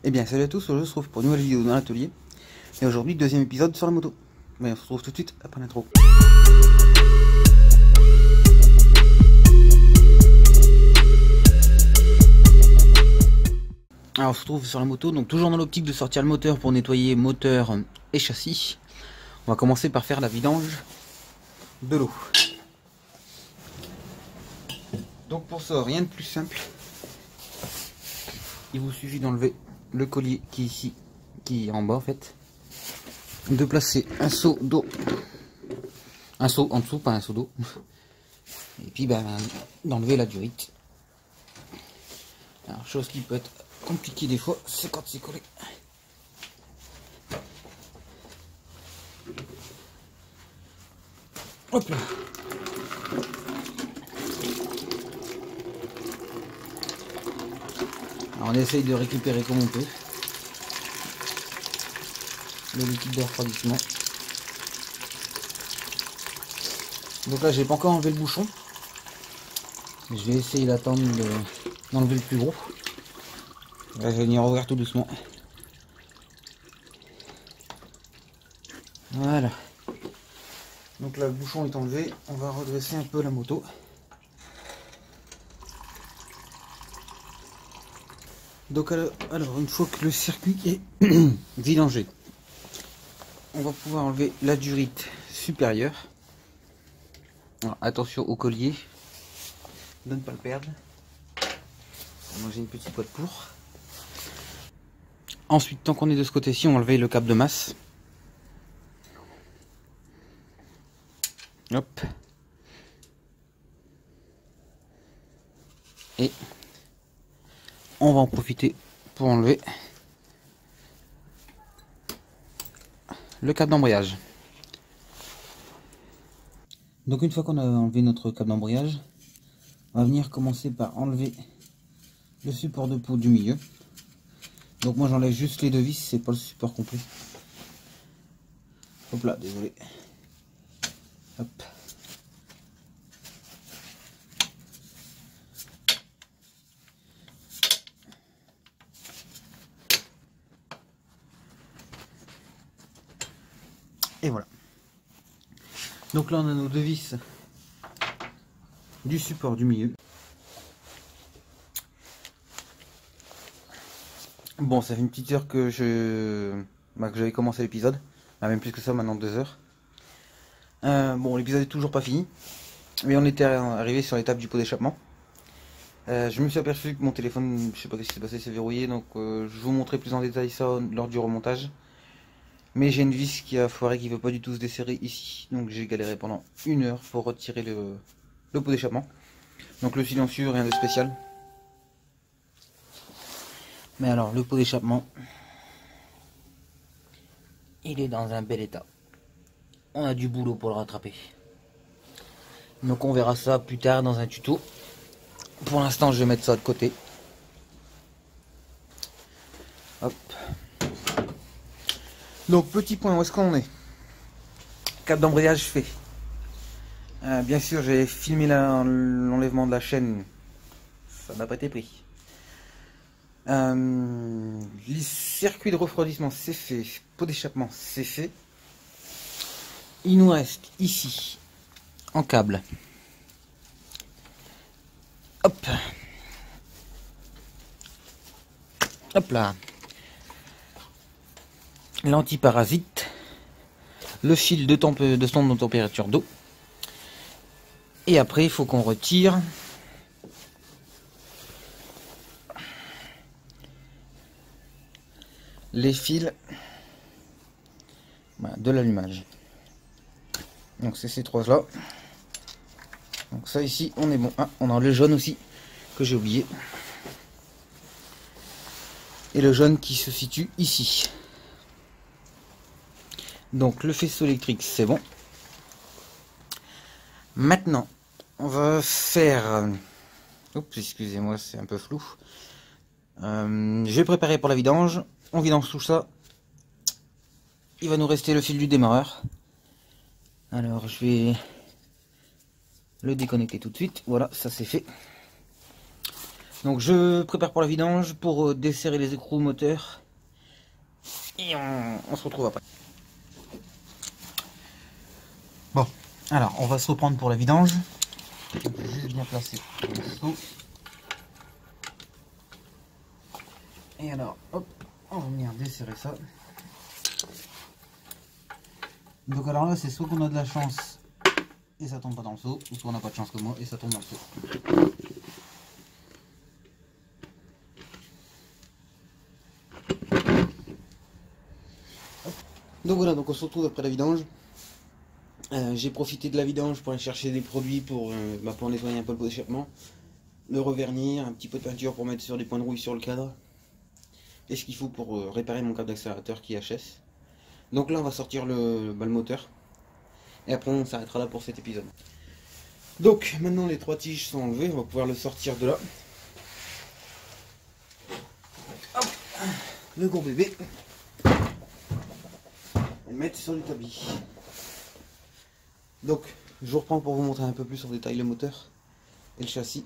Eh bien salut à tous, je se retrouve pour une nouvelle vidéo dans l'atelier. Et aujourd'hui, deuxième épisode sur la moto. Mais on se retrouve tout de suite après l'intro. Alors on se retrouve sur la moto, donc toujours dans l'optique de sortir le moteur pour nettoyer moteur et châssis. On va commencer par faire la vidange de l'eau. Donc pour ça, rien de plus simple. Il vous suffit d'enlever le collier qui est ici, qui est en bas en fait. De placer un seau d'eau. Un seau en dessous, pas un seau d'eau. Et puis d'enlever la durite. Alors chose qui peut être compliquée des fois, c'est quand c'est collé. Hop là. Alors on essaye de récupérer comme on peut le liquide de refroidissement. Donc là j'ai pas encore enlevé le bouchon. Je vais essayer d'attendre d'enlever le plus gros. Là je vais venir ouvrir tout doucement. Voilà. Donc là le bouchon est enlevé. On va redresser un peu la moto. Donc alors une fois que le circuit est vidangé, on va pouvoir enlever la durite supérieure. Alors, attention au collier, de ne pas le perdre. Moi j'ai une petite boîte pour. Ensuite, tant qu'on est de ce côté-ci, on va enlever le câble de masse. Hop. Et on va en profiter pour enlever le câble d'embrayage. Donc une fois qu'on a enlevé notre câble d'embrayage, on va venir commencer par enlever le support de peau du milieu. Donc moi j'enlève juste les deux vis, c'est pas le support complet. Hop là, désolé. Hop. Et voilà. Donc là on a nos deux vis du support du milieu. Bon, ça fait une petite heure que j'avais commencé l'épisode. Même plus que ça, maintenant 2 heures. Bon, l'épisode est toujours pas fini. Mais on était arrivé sur l'étape du pot d'échappement. Je me suis aperçu que mon téléphone, je sais pas ce qui s'est passé, c'est verrouillé. Donc je vous montrerai plus en détail ça lors du remontage. Mais j'ai une vis qui a foiré, qui ne veut pas du tout se desserrer ici. Donc j'ai galéré pendant 1 heure pour retirer le pot d'échappement. Donc le silencieux, rien de spécial. Mais alors le pot d'échappement, il est dans un bel état. On a du boulot pour le rattraper. Donc on verra ça plus tard dans un tuto. Pour l'instant je vais mettre ça de côté. Hop. Donc petit point, où est-ce qu'on est? Câble d'embrayage fait. Bien sûr j'ai filmé l'enlèvement de la chaîne. Ça n'a pas été pris. Les circuits de refroidissement c'est fait. Pot d'échappement c'est fait. Il nous reste ici en câble. Hop. Hop là. L'antiparasite, le fil de sonde de température d'eau, et après il faut qu'on retire les fils de l'allumage. Donc c'est ces trois là. Donc ça ici on est bon. Ah, on a le jaune aussi que j'ai oublié, et le jaune qui se situe ici. Donc le faisceau électrique c'est bon. Maintenant on va faire... Oups, excusez-moi, c'est un peu flou. Je vais préparer pour la vidange. On vidange tout ça. Il va nous rester le fil du démarreur. Alors je vais le déconnecter tout de suite. Voilà, ça c'est fait. Donc je prépare pour la vidange, pour desserrer les écrous moteurs. Et on se retrouve après. Bon, alors on va se reprendre pour la vidange. Donc, je vais juste bien placer le seau. Et alors, hop, on va venir desserrer ça. Donc alors là, c'est soit qu'on a de la chance et ça tombe pas dans le seau, ou soit on n'a pas de chance comme moi et ça tombe dans le seau. Donc voilà, donc on se retrouve après la vidange. J'ai profité de la vidange pour aller chercher des produits pour nettoyer un peu le pot d'échappement, le revernir, un petit peu de peinture pour mettre sur des points de rouille sur le cadre, et ce qu'il faut pour réparer mon câble d'accélérateur qui est HS. Donc là on va sortir le moteur, et après on s'arrêtera là pour cet épisode. Donc maintenant les 3 tiges sont enlevées, on va pouvoir le sortir de là. Hop, le gros bébé. Et mettre sur l'établi. Donc je reprends pour vous montrer un peu plus en détail le moteur et le châssis.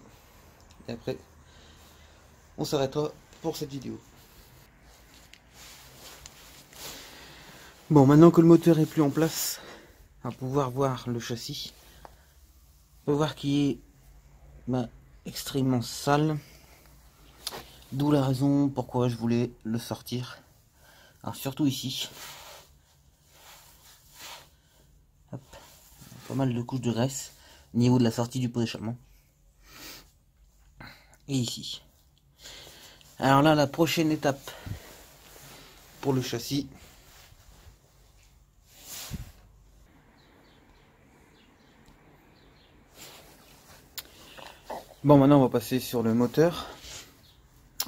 Et après on s'arrêtera pour cette vidéo. Bon, maintenant que le moteur est plus en place, on va pouvoir voir le châssis. On peut voir qu'il est extrêmement sale. D'où la raison pourquoi je voulais le sortir. Alors surtout ici. Hop. Pas mal de couches de graisse au niveau de la sortie du pot d'échappement. Et ici. Alors là, la prochaine étape pour le châssis. Bon, maintenant on va passer sur le moteur.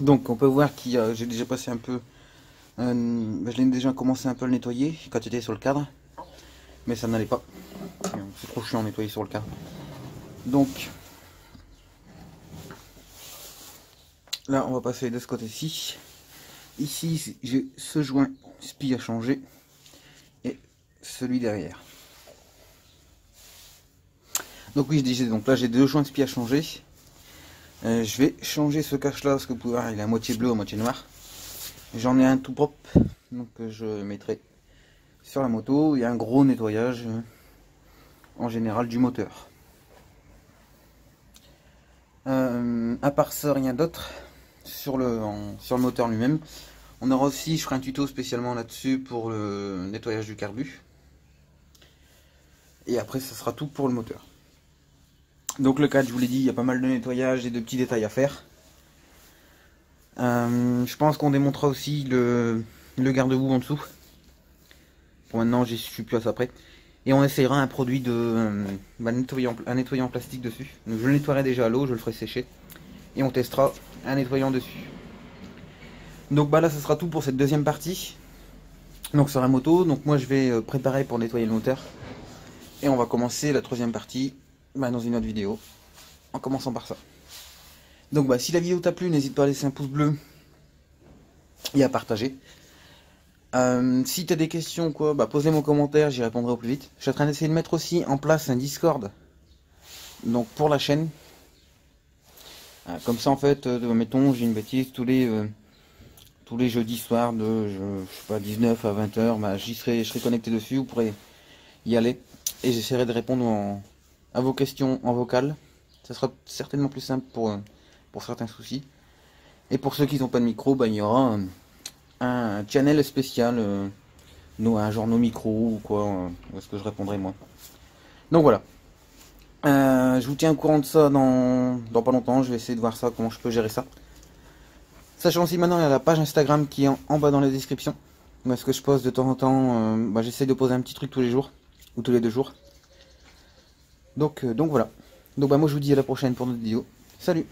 Donc on peut voir que j'ai déjà passé un peu, je l'ai déjà commencé un peu à le nettoyer quand il était sur le cadre, mais ça n'allait pas. C'est trop chiant à nettoyer sur le cadre. Donc là on va passer de ce côté-ci. Ici j'ai ce joint SPI à changer et celui derrière. Donc oui, je disais, donc là j'ai 2 joints SPI à changer. Je vais changer ce cache là parce que vous pouvez voir il est à moitié bleu, à moitié noir. J'en ai un tout propre, donc je mettrai sur la moto. Il y a un gros nettoyage en général du moteur. À part ça, rien d'autre sur le moteur lui-même. On aura aussi, je ferai un tuto spécialement là-dessus pour le nettoyage du carbu. Et après, ça sera tout pour le moteur. Donc le cadre, je vous l'ai dit, il y a pas mal de nettoyage et de petits détails à faire. Je pense qu'on démontera aussi le garde-boue en dessous. Pour maintenant, j'y suis plus à ça près. Et on essayera un produit de un nettoyant en plastique dessus. Donc je le nettoierai déjà à l'eau, je le ferai sécher. Et on testera un nettoyant dessus. Donc là, ce sera tout pour cette deuxième partie. Donc sur la moto, donc moi je vais préparer pour nettoyer le moteur. Et on va commencer la troisième partie dans une autre vidéo. En commençant par ça. Donc si la vidéo t'a plu, n'hésite pas à laisser un pouce bleu et à partager. Si tu as des questions, pose-les en commentaire, j'y répondrai au plus vite. Je suis en train d'essayer de mettre aussi en place un Discord, donc pour la chaîne. Comme ça, en fait, mettons, j'ai une bêtise, tous les jeudis soirs de, je sais pas, 19 à 20h, je serai connecté dessus, vous pourrez y aller. Et j'essaierai de répondre à vos questions en vocal. Ça sera certainement plus simple pour certains soucis. Et pour ceux qui n'ont pas de micro, il y aura un channel spécial, un genre nos micros ou quoi, où est-ce que je répondrai moi. Donc voilà. Je vous tiens au courant de ça dans pas longtemps. Je vais essayer de voir ça, comment je peux gérer ça. Sachant aussi maintenant il y a la page Instagram qui est en bas dans la description. Parce que je poste de temps en temps, j'essaie de poser un petit truc tous les jours. Ou tous les 2 jours. Donc voilà. Donc moi je vous dis à la prochaine pour notre vidéo. Salut!